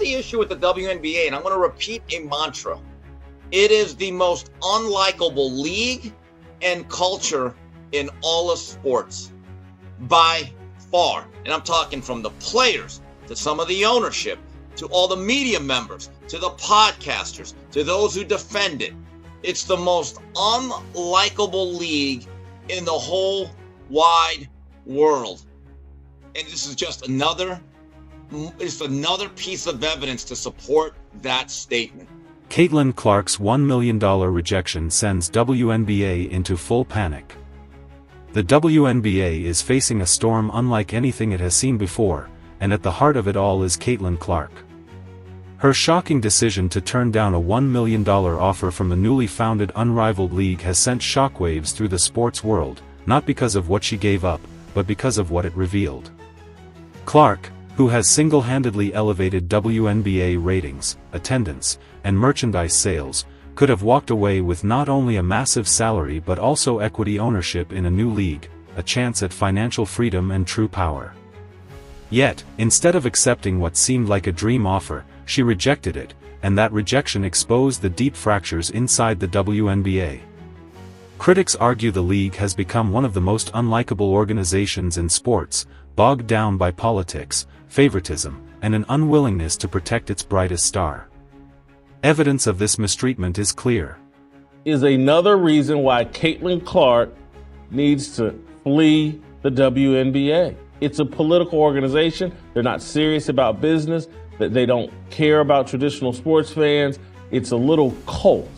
the issue with the WNBA, and I'm going to repeat a mantra. It is the most unlikable league and culture in all of sports by far. And I'm talking from the players to some of the ownership, to all the media members, to the podcasters, to those who defend it. It's the most unlikable league in the whole wide world. And this is just another piece of evidence to support that statement. Caitlin Clark's $1 million rejection sends WNBA into full panic. The WNBA is facing a storm unlike anything it has seen before, and at the heart of it all is Caitlin Clark. Her shocking decision to turn down a $1 million offer from the newly founded unrivaled league has sent shockwaves through the sports world, not because of what she gave up, but because of what it revealed. Clark, who has single-handedly elevated WNBA ratings, attendance, and merchandise sales, could have walked away with not only a massive salary but also equity ownership in a new league, a chance at financial freedom and true power. Yet, instead of accepting what seemed like a dream offer, she rejected it, and that rejection exposed the deep fractures inside the WNBA. Critics argue the league has become one of the most unlikable organizations in sports, bogged down by politics, favoritism, and an unwillingness to protect its brightest star. Evidence of this mistreatment is clear. Is another reason why Caitlin Clark needs to flee the WNBA. It's a political organization. They're not serious about business. That they don't care about traditional sports fans. It's a little cult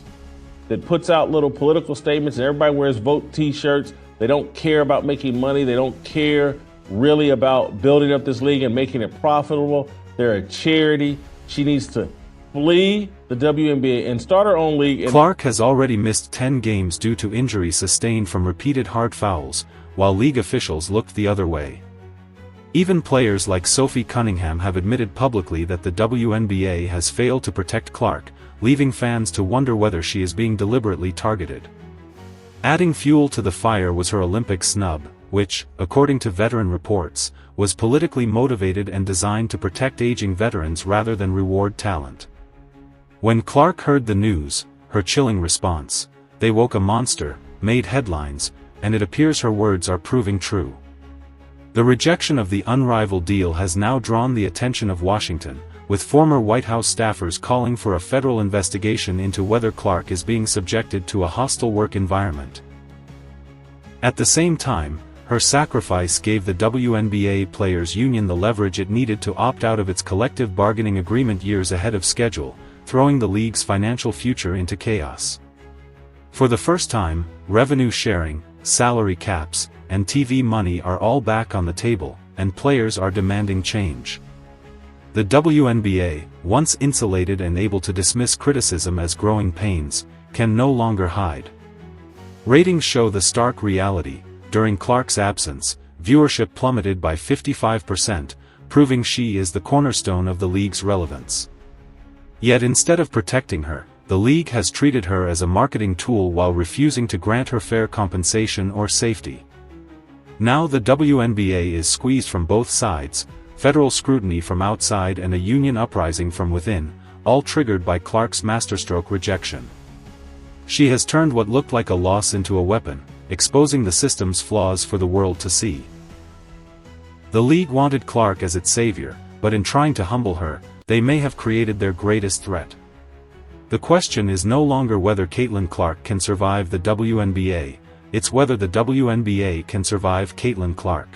that puts out little political statements and everybody wears vote t-shirts. They don't care about making money. They don't care really about building up this league and making it profitable. They're a charity. She needs to flee the WNBA and start her own league. Clark has already missed 10 games due to injuries sustained from repeated hard fouls, while league officials looked the other way. Even players like Sophie Cunningham have admitted publicly that the WNBA has failed to protect Clark, leaving fans to wonder whether she is being deliberately targeted. Adding fuel to the fire was her Olympic snub, which, according to veteran reports, was politically motivated and designed to protect aging veterans rather than reward talent. When Clark heard the news, her chilling response, "They woke a monster," made headlines, and it appears her words are proving true. The rejection of the unrivaled deal has now drawn the attention of Washington, with former White House staffers calling for a federal investigation into whether Clark is being subjected to a hostile work environment. At the same time, her sacrifice gave the WNBA Players Union the leverage it needed to opt out of its collective bargaining agreement years ahead of schedule, throwing the league's financial future into chaos. For the first time, revenue sharing, salary caps, and TV money are all back on the table, and players are demanding change. The WNBA, once insulated and able to dismiss criticism as growing pains, can no longer hide. Ratings show the stark reality. During Clark's absence, viewership plummeted by 55%, proving she is the cornerstone of the league's relevance. Yet instead of protecting her, the league has treated her as a marketing tool while refusing to grant her fair compensation or safety. Now the WNBA is squeezed from both sides, federal scrutiny from outside and a union uprising from within, all triggered by Clark's masterstroke rejection. She has turned what looked like a loss into a weapon, exposing the system's flaws for the world to see. The league wanted Clark as its savior, but in trying to humble her, they may have created their greatest threat. The question is no longer whether Caitlin Clark can survive the WNBA, it's whether the WNBA can survive Caitlin Clark.